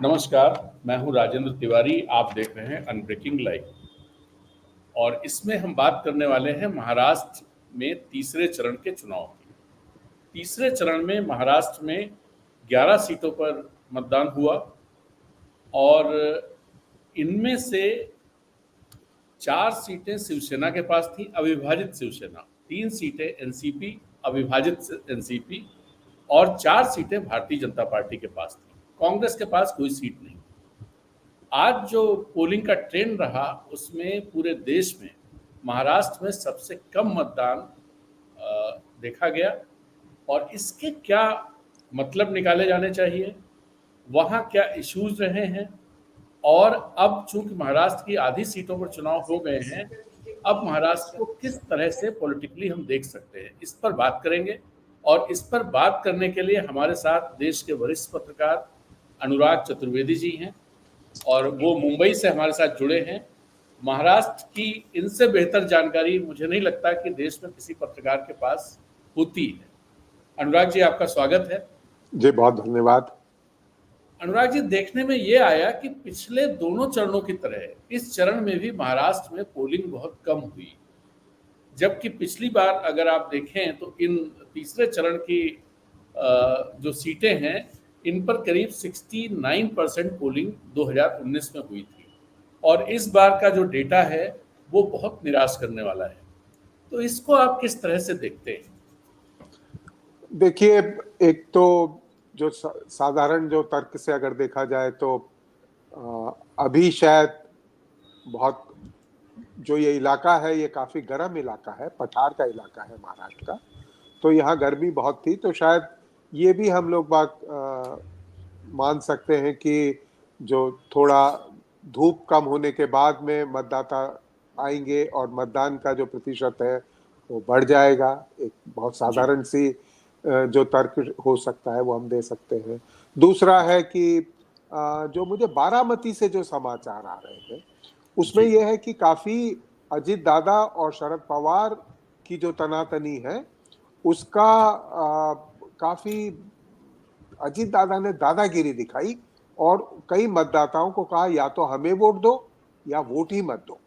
नमस्कार, मैं हूं राजेंद्र तिवारी। आप देख रहे हैं अनब्रेकिंग लाइव और इसमें हम बात करने वाले हैं महाराष्ट्र में तीसरे चरण के चुनाव की। तीसरे चरण में महाराष्ट्र में 11 सीटों पर मतदान हुआ और इनमें से 4 सीटें शिवसेना के पास थी, अविभाजित शिवसेना, 3 सीटें एनसीपी, अविभाजित एनसीपी और 4 सीटें भारतीय जनता पार्टी के पास थी। कांग्रेस के पास कोई सीट नहीं। आज जो पोलिंग का ट्रेंड रहा उसमें पूरे देश में महाराष्ट्र में सबसे कम मतदान देखा गया और इसके क्या मतलब निकाले जाने चाहिए, वहाँ क्या इश्यूज रहे हैं और अब चूंकि महाराष्ट्र की आधी सीटों पर चुनाव हो गए हैं, अब महाराष्ट्र को किस तरह से पॉलिटिकली हम देख सकते हैं, इस पर बात करेंगे। और इस पर बात करने के लिए हमारे साथ देश के वरिष्ठ पत्रकार अनुराग चतुर्वेदी जी हैं और वो मुंबई से हमारे साथ जुड़े हैं। महाराष्ट्र की इनसे बेहतर जानकारी मुझे नहीं लगता कि देश में किसी पत्रकार के पास होती है। अनुराग जी, आपका स्वागत है। जी, बहुत धन्यवाद। अनुराग जी, देखने में ये आया कि पिछले दोनों चरणों की तरह इस चरण में भी महाराष्ट्र में पोलिंग बहुत कम हुई, जबकि पिछली बार अगर आप देखें तो इन तीसरे चरण की जो सीटें हैं इन पर करीब 69% पोलिंग 2019 में हुई थी और इस बार का जो डेटा है वो बहुत निराश करने वाला है। तो इसको आप किस तरह से देखते हैं? देखिए, एक तो जो साधारण जो तर्क से अगर देखा जाए तो अभी शायद बहुत जो ये इलाका है ये काफी गर्म इलाका है, पठार का इलाका है महाराष्ट्र का, तो यहाँ गर्मी बहुत थी, तो शायद ये भी हम लोग बात मान सकते हैं कि जो थोड़ा धूप कम होने के बाद में मतदाता आएंगे और मतदान का जो प्रतिशत है वो बढ़ जाएगा। एक बहुत साधारण सी जो तर्क हो सकता है वो हम दे सकते हैं। दूसरा है कि जो मुझे बारामती से जो समाचार आ रहे हैं उसमें यह है कि काफी अजित दादा और शरद पवार की जो तनातनी है उसका काफी अजित दादा ने दादागिरी दिखाई और कई मतदाताओं को कहा या तो हमें वोट दो या वोट ही मत दो।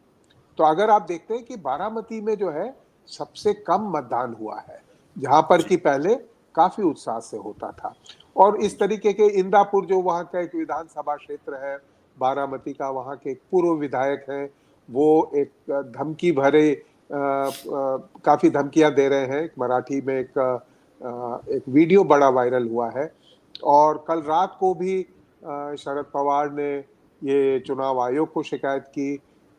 तो अगर आप देखते हैं कि बारामती में जो है सबसे कम मतदान हुआ है, जहां पर कि पहले काफी उत्साह से होता था। और इस तरीके के इंदापुर जो वहां का एक विधानसभा क्षेत्र है बारामती का, वहां के एक पूर्व विधायक हैं, वो एक धमकी भरे काफी धमकियां दे रहे हैं। मराठी में एक वीडियो बड़ा वायरल हुआ है और कल रात को भी शरद पवार ने ये चुनाव आयोग को शिकायत की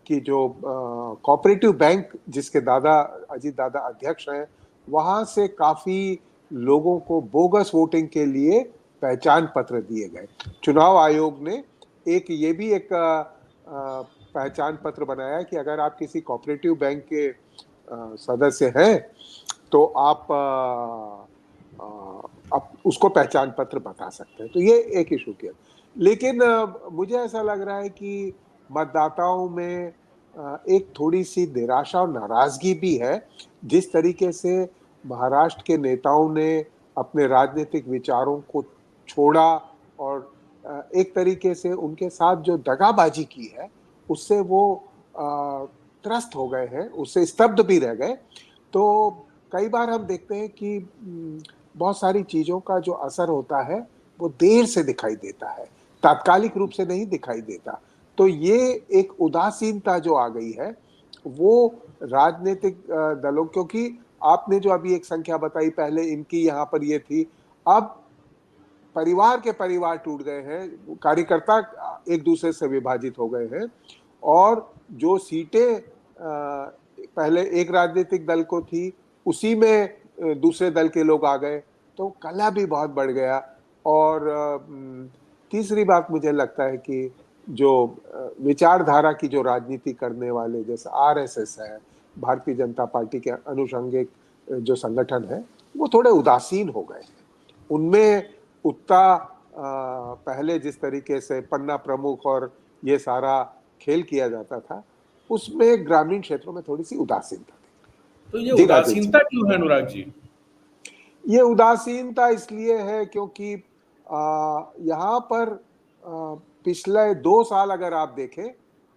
कि जो कोऑपरेटिव बैंक जिसके दादा अजित दादा अध्यक्ष हैं, वहां से काफी लोगों को बोगस वोटिंग के लिए पहचान पत्र दिए गए। चुनाव आयोग ने ये भी एक पहचान पत्र बनाया कि अगर आप किसी कोऑपरेटिव बैंक के सदस्य हैं तो आप उसको पहचान पत्र बता सकते हैं। तो ये एक इशू किया, लेकिन मुझे ऐसा लग रहा है कि मतदाताओं में एक थोड़ी सी निराशा और नाराजगी भी है, जिस तरीके से महाराष्ट्र के नेताओं ने अपने राजनीतिक विचारों को छोड़ा और एक तरीके से उनके साथ जो दगाबाजी की है उससे वो त्रस्त हो गए हैं, उससे स्तब्ध भी रह गए। तो कई बार हम देखते हैं कि बहुत सारी चीजों का जो असर होता है वो देर से दिखाई देता है, तात्कालिक रूप से नहीं दिखाई देता। तो ये एक उदासीनता जो आ गई है वो राजनीतिक दलों, क्योंकि आपने जो अभी एक संख्या बताई पहले इनकी यहाँ पर ये थी, अब परिवार के परिवार टूट गए हैं, कार्यकर्ता एक दूसरे से विभाजित हो गए हैं और जो सीटें पहले एक राजनीतिक दल को थी उसी में दूसरे दल के लोग आ गए, तो कलह भी बहुत बढ़ गया। और तीसरी बात मुझे लगता है कि जो विचारधारा की जो राजनीति करने वाले जैसे आरएसएस है, भारतीय जनता पार्टी के अनुषंगिक जो संगठन है, वो थोड़े उदासीन हो गए हैं। उनमें उतना पहले जिस तरीके से पन्ना प्रमुख और ये सारा खेल किया जाता था, उसमें ग्रामीण क्षेत्रों में थोड़ी सी उदासीनता थी। तो ये उदासीनता क्यों है अनुराग जी? ये उदासीनता इसलिए है क्योंकि यहाँ पर पिछले 2 साल अगर आप देखें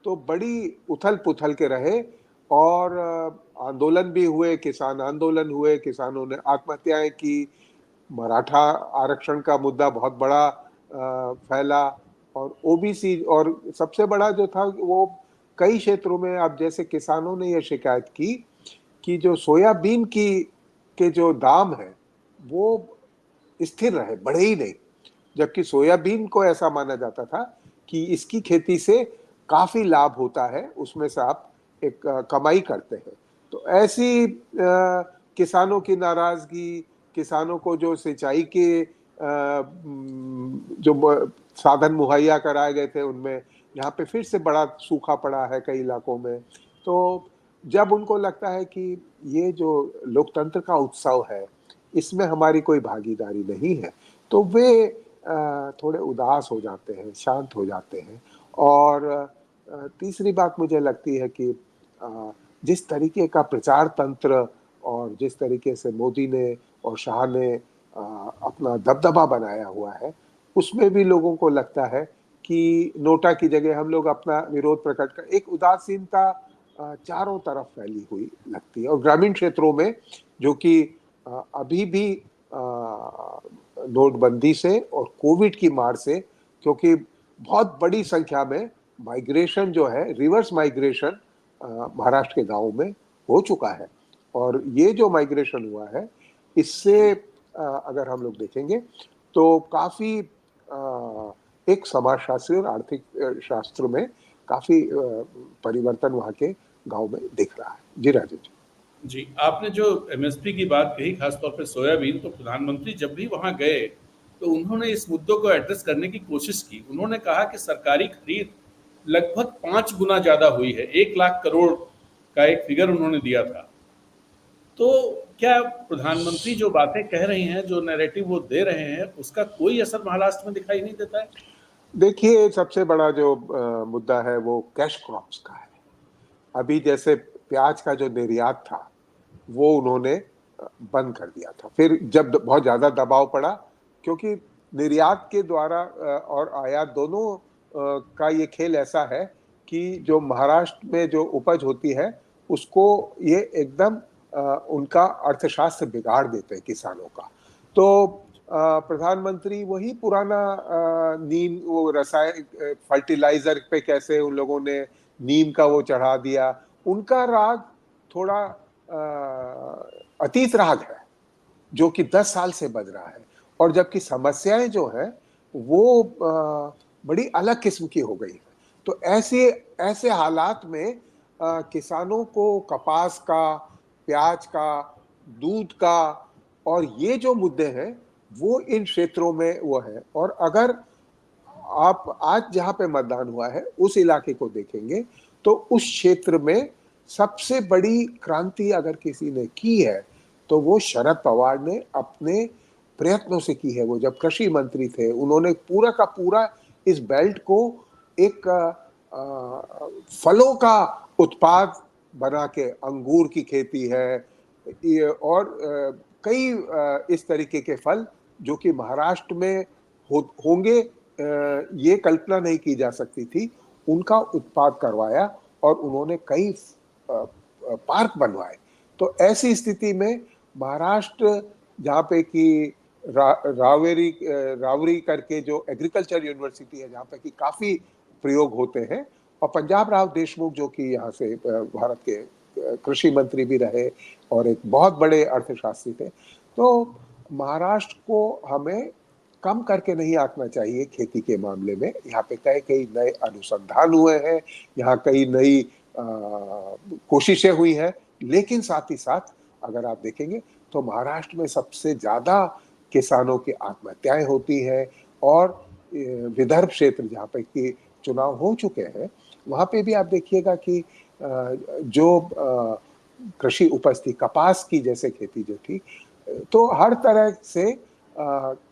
तो बड़ी उथल-पुथल के रहे और आंदोलन भी हुए, किसान आंदोलन हुए, किसानों ने आत्महत्याएँ की, मराठा आरक्षण का मुद्दा बहुत बड़ा फैला और ओबीसी, और सबसे बड़ा जो था वो कई क्षेत्रों में, अब जैसे किसानों ने ये शिकायत की कि जो सोयाबीन की के जो दाम है वो स्थिर रहे, बढ़े ही नहीं। जबकि सोयाबीन को ऐसा माना जाता था कि इसकी खेती से काफी लाभ होता है, उसमें से आप एक कमाई करते हैं। तो ऐसी किसानों की नाराजगी, किसानों को जो सिंचाई के जो साधन मुहैया कराए गए थे उनमें, यहाँ पे फिर से बड़ा सूखा पड़ा है कई इलाकों में। तो जब उनको लगता है कि ये जो लोकतंत्र का उत्सव है इसमें हमारी कोई भागीदारी नहीं है, तो वे थोड़े उदास हो जाते हैं, शांत हो जाते हैं। और तीसरी बात मुझे लगती है कि जिस तरीके का प्रचार तंत्र और जिस तरीके से मोदी ने और शाह ने अपना दबदबा बनाया हुआ है, उसमें भी लोगों को लगता है कि नोटा की जगह हम लोग अपना विरोध प्रकट कर, एक उदासीनता चारों तरफ फैली हुई लगती है। और ग्रामीण क्षेत्रों में जो कि अभी भी नोटबंदी से और कोविड की मार से, क्योंकि बहुत बड़ी संख्या में माइग्रेशन जो है, रिवर्स माइग्रेशन महाराष्ट्र के गांवों में हो चुका है। और ये जो माइग्रेशन हुआ है इससे अगर हम लोग देखेंगे तो काफी एक समाजशास्त्री और आर्थिक शास्त्र में काफी परिवर्तन वहाँ के गांव में दिख रहा है। जी राजेश जी। जी, आपने जो एमएसपी की बात कही, खासतौर पे सोयाबीन, तो प्रधानमंत्री जब भी वहाँ गए तो उन्होंने इस मुद्दों को एड्रेस करने की कोशिश की। उन्होंने कहा कि सरकारी खरीद लगभग 5 गुना ज़्यादा हुई है। 1 लाख करोड़ का एक फिगर उन्होंने दिया था। तो क्या प्रधानमंत्री जो बातें कह रही हैं, जो नैरेटिव वो दे रहे हैं, उसका कोई असर महाराष्ट्र में दिखाई नहीं देता है? देखिए, सबसे बड़ा जो मुद्दा है वो कैश क्रॉप्स का है। अभी जैसे प्याज का जो निर्यात था वो उन्होंने बंद कर दिया था। फिर जब बहुत ज़्यादा दबाव पड़ा, क्योंकि निर्यात के द्वारा और आयात दोनों का ये खेल ऐसा है कि जो महाराष्ट्र में जो उपज होती है उसको ये एकदम उनका अर्थशास्त्र बिगाड़ देते हैं किसानों का। तो प्रधानमंत्री वही पुराना नीम, वो रसायन फर्टिलाइजर पे कैसे उन लोगों ने नीम का वो चढ़ा दिया, उनका राग थोड़ा अतीत राग है जो कि 10 साल से बज रहा है। और जबकि समस्याएं जो है वो बड़ी अलग किस्म की हो गई है। तो ऐसे ऐसे हालात में किसानों को कपास का, प्याज का, दूध का और ये जो मुद्दे हैं वो इन क्षेत्रों में वो है। और अगर आप आज जहां पे मतदान हुआ है उस इलाके को देखेंगे तो उस क्षेत्र में सबसे बड़ी क्रांति अगर किसी ने की है तो वो शरद पवार ने अपने प्रयत्नों से की है। वो जब कृषि मंत्री थे उन्होंने पूरा का पूरा इस बेल्ट को एक फलों का उत्पाद बना के, अंगूर की खेती है और कई इस तरीके के फल जो कि महाराष्ट्र में होंगे, ये कल्पना नहीं की जा सकती थी, उनका उत्पाद करवाया और उन्होंने कई पार्क बनवाए। तो ऐसी स्थिति में महाराष्ट्र, जहाँ पे कि रावरी करके जो एग्रीकल्चर यूनिवर्सिटी है जहाँ पे कि काफ़ी प्रयोग होते हैं, और पंजाब राव देशमुख जो कि यहाँ से भारत के कृषि मंत्री भी रहे और एक बहुत बड़े अर्थशास्त्री थे। तो महाराष्ट्र को हमें कम करके नहीं आंकना चाहिए खेती के मामले में। यहाँ पे कई कई नए अनुसंधान हुए हैं, यहाँ कई नई कोशिशें हुई हैं, लेकिन साथ ही साथ अगर आप देखेंगे तो महाराष्ट्र में सबसे ज़्यादा किसानों की आत्महत्याएं होती हैं। और विदर्भ क्षेत्र जहाँ पे कि चुनाव हो चुके हैं वहाँ पे भी आप देखिएगा कि जो कृषि उपज थी, कपास की जैसे खेती जो थी, तो हर तरह से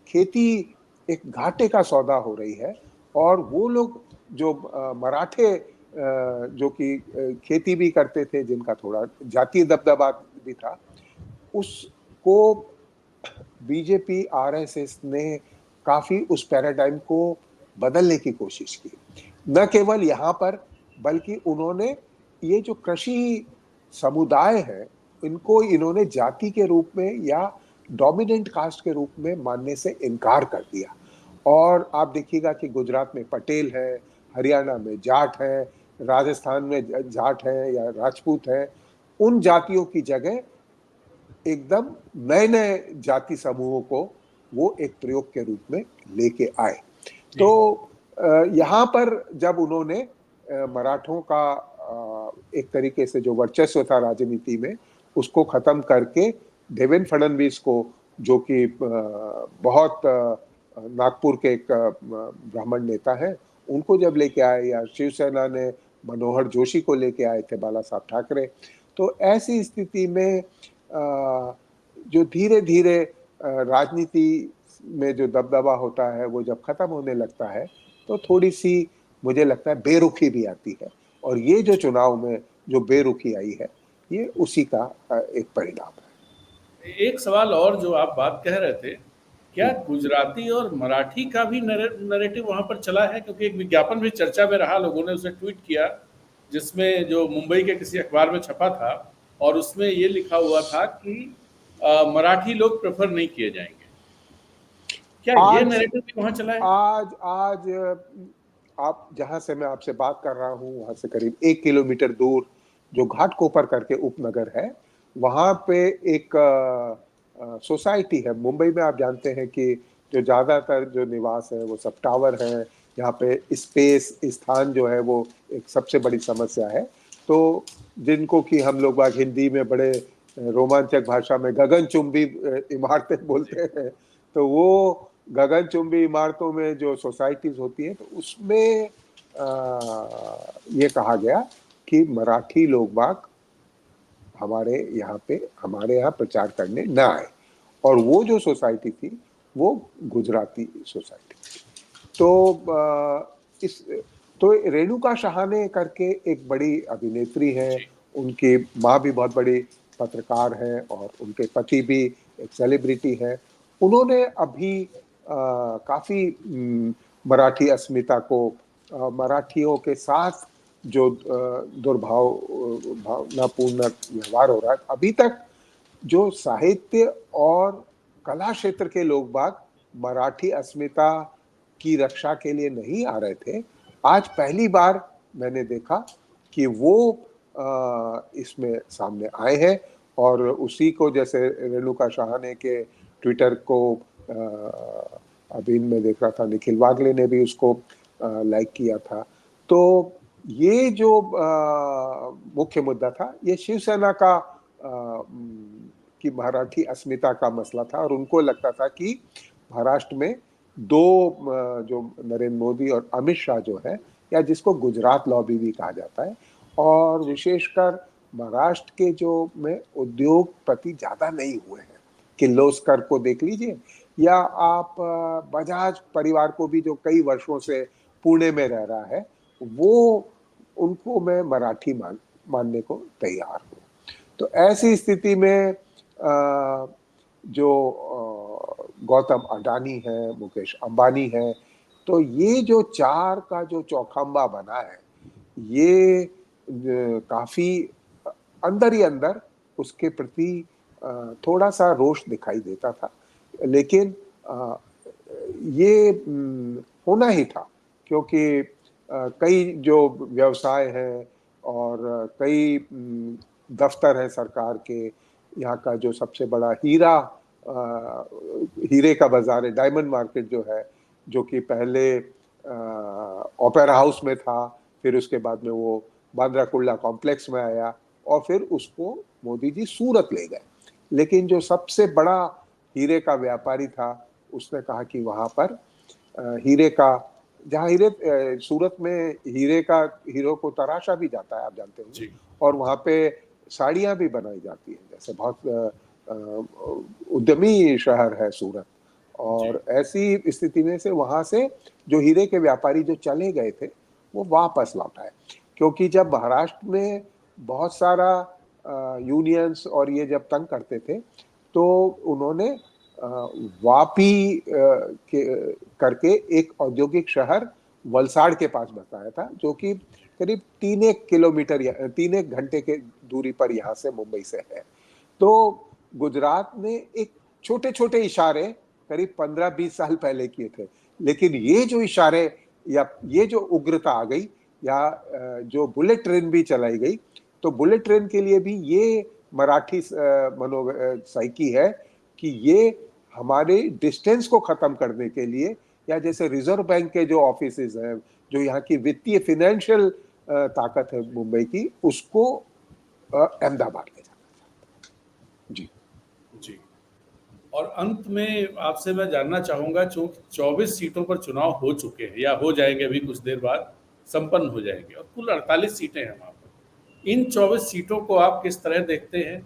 खेती एक घाटे का सौदा हो रही है। और वो लोग जो मराठे जो कि खेती भी करते थे, जिनका थोड़ा जातीय दबदबा भी था, उसको बीजेपी आरएसएस ने काफी उस पैराडाइम को बदलने की कोशिश की। न केवल यहाँ पर, बल्कि उन्होंने ये जो कृषि समुदाय है, इनको इन्होंने जाति के रूप में या डोमिनेंट कास्ट के रूप में मानने से इनकार कर दिया। और आप देखिएगा कि गुजरात में पटेल है, हरियाणा में जाट है, राजस्थान में जाट है या राजपूत है, उन जातियों की जगह एकदम नए नए जाति समूहों को वो एक प्रयोग के रूप में लेके आए। तो यहाँ पर जब उन्होंने मराठों का एक तरीके से जो वर्चस्व था राजनीति में, उसको खत्म करके देवेंद्र फडणवीस को, जो कि बहुत नागपुर के एक ब्राह्मण नेता है, उनको जब लेके आए, या शिवसेना ने मनोहर जोशी को लेके आए थे, बाला साहब ठाकरे, तो ऐसी स्थिति में जो धीरे धीरे राजनीति में जो दबदबा होता है वो जब खत्म होने लगता है, तो थोड़ी सी मुझे लगता है बेरुखी भी आती है। और ये जो चुनाव में जो बेरुखी आई है, ये उसी का एक परिणाम है। एक सवाल और जो आप बात कह रहे थे, क्या गुजराती और मराठी का भी नरेटिव वहां पर चला है? क्योंकि एक विज्ञापन भी चर्चा में रहा, लोगों ने उसे ट्वीट किया, जिसमें जो मुंबई के किसी अखबार में छपा था, और उसमें ये लिखा हुआ था कि मराठी लोग प्रेफर नहीं किए जाएंगे। क्या ये आज नैरेटिव भी वहां चला है? आज आज आप जहां से मैं आपसे बात कर रहा हूं, वहां से करीब 1 किलोमीटर दूर जो घाटकोपर करके उपनगर है, वहां पे एक सोसाइटी है। मुंबई में आप जानते हैं कि जो ज्यादातर जो निवास है वो सब टावर है, यहाँ पे स्पेस स्थान जो है वो एक सबसे बड़ी समस्या है। तो जिनको कि हम लोग बाग हिंदी में बड़े रोमांचक भाषा में गगनचुंबी इमारतें बोलते हैं, तो वो गगनचुंबी इमारतों में जो सोसाइटीज होती हैं, तो उसमें ये कहा गया कि मराठी लोग बाग हमारे यहाँ प्रचार करने न आए। और वो जो सोसाइटी थी वो गुजराती सोसाइटी थी। इस तो रेणुका शहाने करके एक बड़ी अभिनेत्री है, उनकी माँ भी बहुत बड़ी पत्रकार है और उनके पति भी एक सेलिब्रिटी है। उन्होंने अभी काफी मराठी अस्मिता को, मराठियों के साथ जो भावनापूर्ण व्यवहार हो रहा है, अभी तक जो साहित्य और कला क्षेत्र के लोग बाग मराठी अस्मिता की रक्षा के लिए नहीं आ रहे थे, आज पहली बार मैंने देखा कि वो इसमें सामने आए हैं। और उसी को, जैसे रेणुका शहाने के ट्विटर को अभी मैं देख रहा था, निखिल वागले ने भी उसको लाइक किया था। तो ये जो मुख्य मुद्दा था, ये शिवसेना का कि मराठी अस्मिता का मसला था, और उनको लगता था कि महाराष्ट्र में दो जो नरेंद्र मोदी और अमित शाह जो है, या जिसको गुजरात लॉबी भी कहा जाता है, और विशेषकर महाराष्ट्र के जो में उद्योगपति ज्यादा नहीं हुए हैं, किर्लोस्कर को देख लीजिए, या आप बजाज परिवार को भी जो कई वर्षों से पुणे में रह रहा है, वो उनको मैं मराठी मानने को तैयार हूँ। तो ऐसी स्थिति में जो गौतम अडानी है, मुकेश अंबानी है, तो ये जो चार का जो चौखंबा बना है, ये काफी अंदर ही अंदर उसके प्रति थोड़ा सा रोष दिखाई देता था। लेकिन ये होना ही था, क्योंकि कई जो व्यवसाय हैं और कई दफ्तर हैं सरकार के, यहाँ का जो सबसे बड़ा हीरे का बाजार है, डायमंड मार्केट जो है, जो कि पहले ओपेरा हाउस में था, फिर उसके बाद में वो बांद्रा कुर्ला कॉम्प्लेक्स में आया, और फिर उसको मोदी जी सूरत ले गए। लेकिन जो सबसे बड़ा हीरे का व्यापारी था, उसने कहा कि वहां पर हीरे का, जहाँ सूरत में हीरो को तराशा भी जाता है, आप जानते होंगे, और वहां पे साड़ियां भी बनाई जाती हैं, जैसे बहुत उद्यमी शहर है सूरत। और ऐसी स्थिति में से वहां से जो हीरे के व्यापारी जो चले गए थे, वो वापस लौट आए, क्योंकि जब महाराष्ट्र में बहुत सारा यूनियंस और ये जब तंग करते थे, तो उन्होंने वापी करके एक औद्योगिक शहर वलसाड़ के पास बताया था, जो कि करीब 3 किलोमीटर 3 घंटे के दूरी पर यहाँ से, मुंबई से है। तो गुजरात ने एक छोटे छोटे इशारे करीब 15-20 साल पहले किए थे, लेकिन ये जो इशारे या ये जो उग्रता आ गई, या जो बुलेट ट्रेन भी चलाई गई, तो बुलेट ट्रेन के लिए भी ये मराठी साइकी है कि ये हमारे डिस्टेंस को खत्म करने के लिए, या जैसे रिजर्व बैंक के जो ऑफिसेज हैं, जो यहाँ की वित्तीय फाइनेंशियल ताकत है मुंबई की, उसको अहमदाबाद ले जाना। जी जी। और अंत में आपसे मैं जानना चाहूंगा, चूंकि 24 सीटों पर चुनाव हो चुके हैं या हो जाएंगे, अभी कुछ देर बाद संपन्न हो जाएंगे, और कुल 48 सीटें हैं वहां पर। इन 24 सीटों को आप किस तरह देखते हैं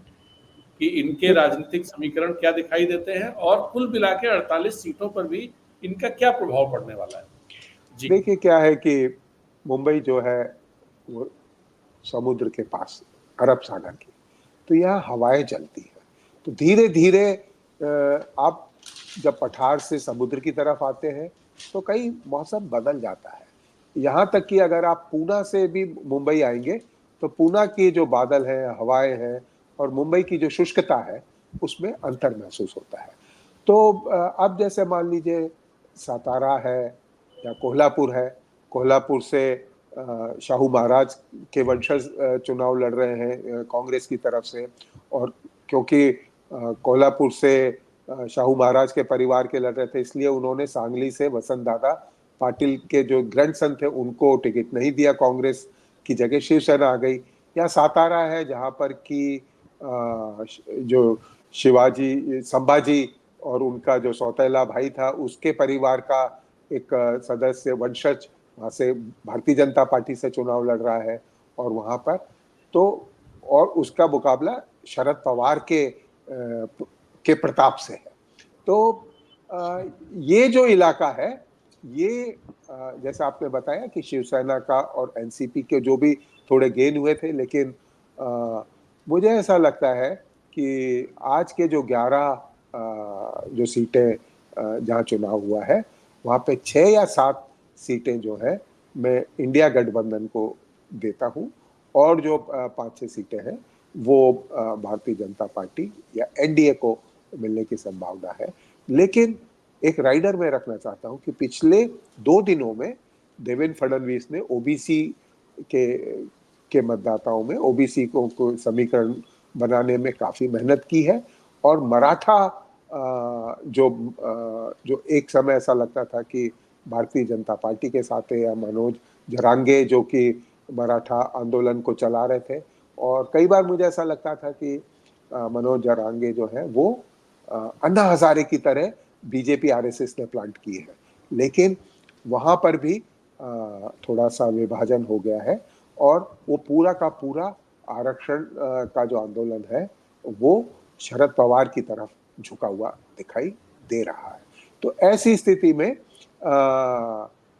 कि इनके राजनीतिक समीकरण क्या दिखाई देते हैं, और कुल मिला के 48 सीटों पर भी इनका क्या प्रभाव पड़ने वाला है? जी। देखिए, क्या है कि मुंबई जो है वो समुद्र के पास, अरब सागर की, तो यहाँ हवाएं चलती है। तो धीरे धीरे आप जब पठार से समुद्र की तरफ आते हैं तो कई मौसम बदल जाता है। यहाँ तक कि अगर आप पूना से भी मुंबई आएंगे तो पूना की जो बादल हैं, हवाएं हैं, और मुंबई की जो शुष्कता है, उसमें अंतर महसूस होता है। तो अब जैसे मान लीजिए सातारा है या कोल्हापुर है, कोल्हापुर से शाहू महाराज के वंशज चुनाव लड़ रहे हैं कांग्रेस की तरफ से, और क्योंकि कोल्हापुर से शाहू महाराज के परिवार के लड़ रहे थे, इसलिए उन्होंने सांगली से वसंत दादा पाटिल के जो ग्रैंडसन थे उनको टिकट नहीं दिया, कांग्रेस की जगह शिवसेना आ गई। या सातारा है जहाँ पर कि जो शिवाजी संभाजी और उनका जो सौतेला भाई था, उसके परिवार का एक सदस्य वंशज वहाँ से भारतीय जनता पार्टी से चुनाव लड़ रहा है, और वहाँ पर तो, और उसका मुकाबला शरद पवार के प्रताप से है। तो ये जो इलाका है, ये जैसा आपने बताया कि शिवसेना का और एनसीपी के जो भी थोड़े गेन हुए थे, लेकिन मुझे ऐसा लगता है कि आज के जो 11 जो सीटें जहाँ चुनाव हुआ है, वहाँ पे 6 या 7 सीटें जो है मैं इंडिया गठबंधन को देता हूँ, और जो 5-6 सीटें हैं वो भारतीय जनता पार्टी या एनडीए को मिलने की संभावना है। लेकिन एक राइडर में रखना चाहता हूँ कि पिछले 2 दिनों में देवेंद्र फडणवीस ने ओबीसी के मतदाताओं में ओबीसी को समीकरण बनाने में काफी मेहनत की है, और मराठा जो एक समय ऐसा लगता था कि भारतीय जनता पार्टी के साथ है, या मनोज जरांगे जो कि मराठा आंदोलन को चला रहे थे, और कई बार मुझे ऐसा लगता था कि मनोज जरांगे जो है वो अन्ना हजारे की तरह बीजेपी आरएसएस ने प्लांट की है, लेकिन वहां पर भी थोड़ा सा विभाजन हो गया है, और वो पूरा का पूरा आरक्षण का जो आंदोलन है वो शरद पवार की तरफ झुका हुआ दिखाई दे रहा है। तो ऐसी स्थिति में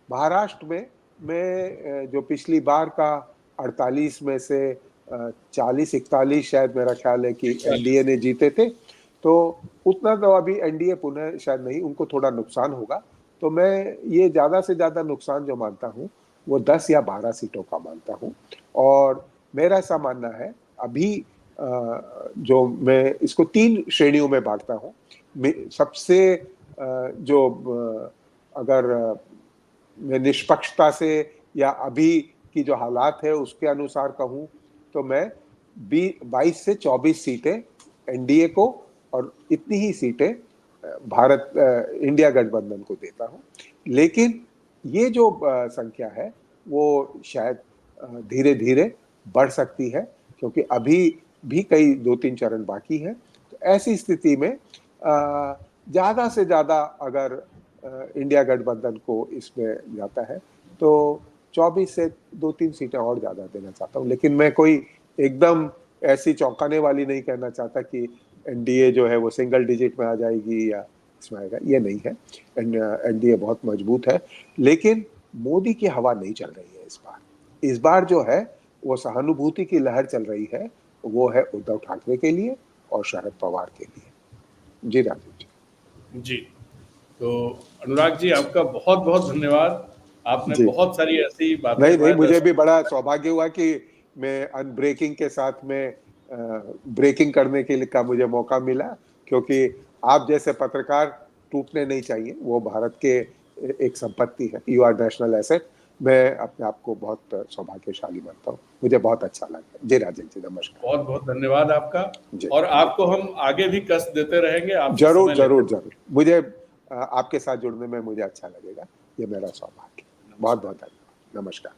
महाराष्ट्र में मैं जो पिछली बार का 48 में से 40-41 शायद मेरा ख्याल है कि एनडीए ने जीते थे, तो उतना तो अभी एनडीए पुनः शायद नहीं, उनको थोड़ा नुकसान होगा। तो मैं ये ज़्यादा से ज़्यादा नुकसान जो मानता हूँ वो 10 या 12 सीटों का मानता हूँ, और मेरा ऐसा मानना है अभी जो मैं इसको 3 श्रेणियों में बांटता हूँ। सबसे जो अगर मैं निष्पक्षता से या अभी की जो हालात है उसके अनुसार कहूँ तो मैं 22 से 24 सीटें एनडीए को और इतनी ही सीटें भारत इंडिया गठबंधन को देता हूँ। लेकिन ये जो संख्या है वो शायद धीरे धीरे बढ़ सकती है, क्योंकि अभी भी कई 2-3 चरण बाकी हैं। तो ऐसी स्थिति में ज़्यादा से ज़्यादा अगर इंडिया गठबंधन को इसमें जाता है तो 24 से 2-3 सीटें और ज़्यादा देना चाहता हूँ। लेकिन मैं कोई एकदम ऐसी चौंकाने वाली नहीं कहना चाहता कि एनडीए जो है वो सिंगल डिजिट में आ जाएगी या इसमें आएगा, ये नहीं है। एनडीए बहुत मजबूत है, लेकिन मोदी की हवा नहीं चल रही है इस बार। इस बार जो है वो सहानुभूति की लहर चल रही है, वो है उद्धव ठाकरे के लिए और शरद पवार के लिए। जी राजीव जी। जी। तो अनुराग जी, आपका बहुत बहुत धन्यवाद। आपने जी बहुत सारी ऐसी बातें नहीं नहीं, हमारे मुझे भी दर्शकों बड़ा को सौभाग्य हुआ कि मैं अनब्रेकिंग के साथ में ब्रेकिंग करने के लिए का मुझे मौका मिला, क्योंकि आप जैसे पत्रकार टूटने नहीं चाहिए, वो भारत के एक संपत्ति है, यू आर नेशनल एसेट। मैं अपने आप को बहुत सौभाग्यशाली मानता हूँ, मुझे बहुत अच्छा लगा। जी राजन जी, नमस्कार। बहुत बहुत धन्यवाद आपका। जी और जी, आपको हम आगे भी कष्ट देते रहेंगे, आपसे जरूर समय लेते जरूर रहेंगे। जरूर। मुझे आपके साथ जुड़ने में मुझे अच्छा लगेगा, ये मेरा सौभाग्य। बहुत नमस्कार। बहुत धन्यवाद, नमस्कार।